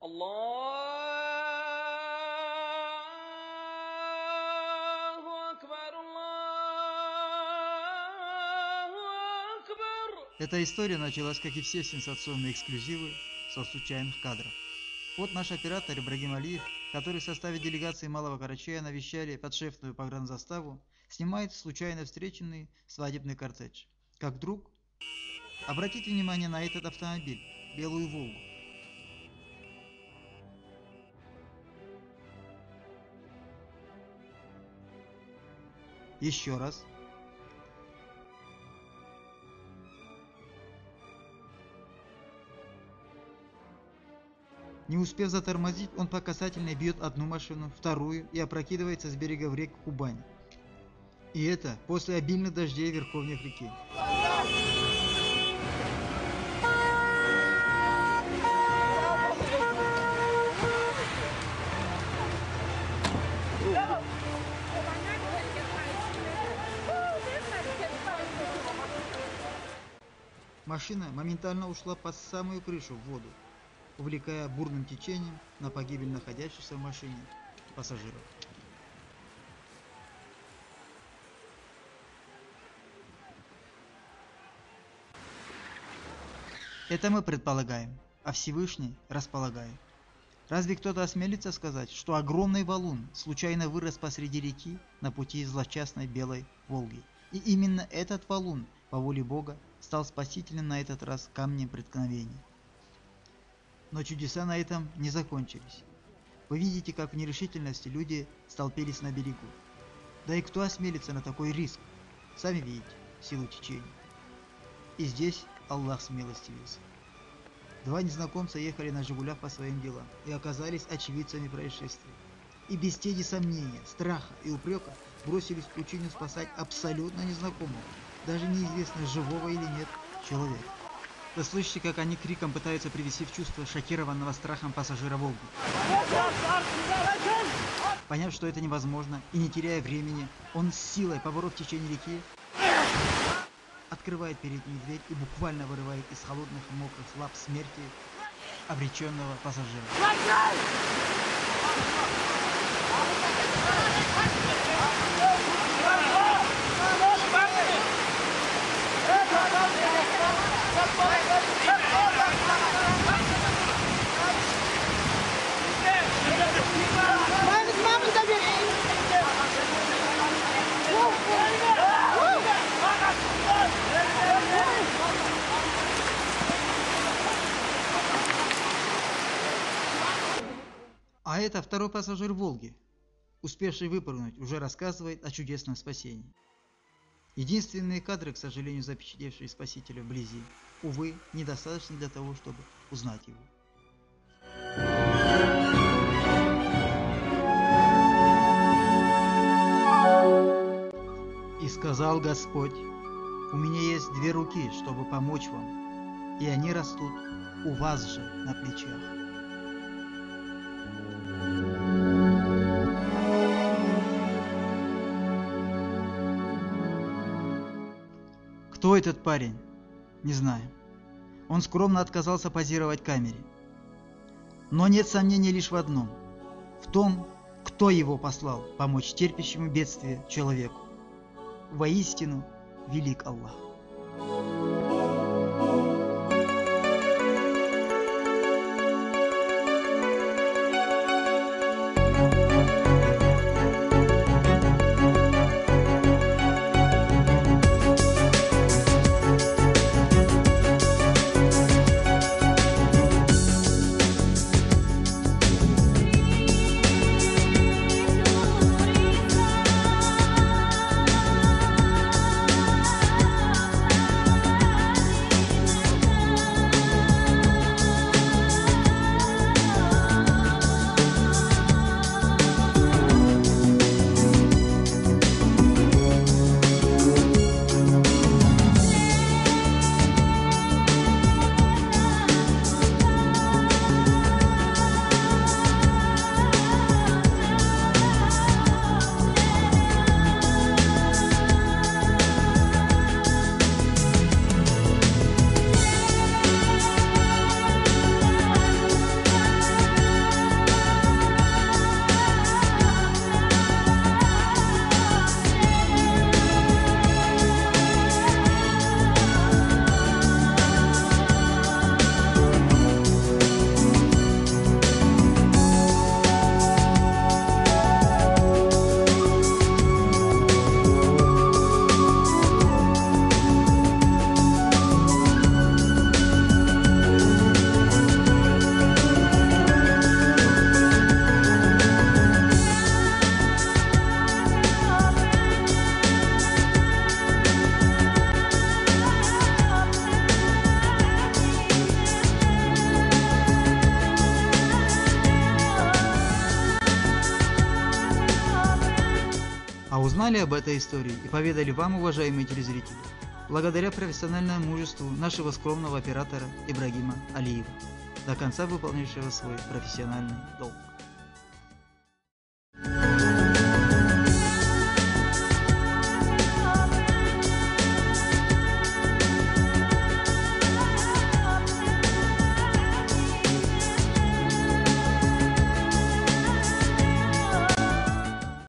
Аллаху Акбар, Аллаху Акбар. Эта история началась, как и все сенсационные эксклюзивы, со случайных кадров. Вот наш оператор Ибрагим Алиев, который в составе делегации Малого Карачая навещали подшефную погранзаставу, снимает случайно встреченный свадебный кортеж. Как вдруг... Обратите внимание на этот автомобиль, белую Волгу. Еще раз. Не успев затормозить, он по касательной бьет одну машину, вторую и опрокидывается с берега в реку Кубань. И это после обильных дождей в верховьях реки. Машина моментально ушла под самую крышу в воду, увлекая бурным течением на погибель находящихся в машине пассажиров. Это мы предполагаем, а Всевышний располагает. Разве кто-то осмелится сказать, что огромный валун случайно вырос посреди реки на пути злосчастной белой Волги? И именно этот валун, по воле Бога, стал спасительным на этот раз камнем преткновения. Но чудеса на этом не закончились. Вы видите, как в нерешительности люди столпились на берегу. Да и кто осмелится на такой риск? Сами видите силу течения. И здесь Аллах смилостивился. Два незнакомца ехали на «Жигулях» по своим делам и оказались очевидцами происшествия. И без тени сомнения, страха и упрека бросились в пучину спасать абсолютно незнакомого, даже неизвестно, живого или нет, человека. Вы слышите, как они криком пытаются привести в чувство шокированного страхом пассажира «Волги». Поняв, что это невозможно, и не теряя времени, он с силой, поборов течение реки, открывает перед ним дверь и буквально вырывает из холодных и мокрых лап смерти обреченного пассажира. А это второй пассажир «Волги», успевший выпрыгнуть, уже рассказывает о чудесном спасении. Единственные кадры, к сожалению, запечатлевшие спасителя вблизи, увы, недостаточно для того, чтобы узнать его. «И сказал Господь: у меня есть две руки, чтобы помочь вам, и они растут у вас же на плечах». Кто этот парень? Не знаю. Он скромно отказался позировать камере. Но нет сомнений лишь в одном. В том, кто его послал помочь терпящему бедствие человеку. Воистину, велик Аллах. узнали об этой истории и поведали вам, уважаемые телезрители, благодаря профессиональному мужеству нашего скромного оператора Ибрагима Алиева, до конца выполнившего свой профессиональный долг.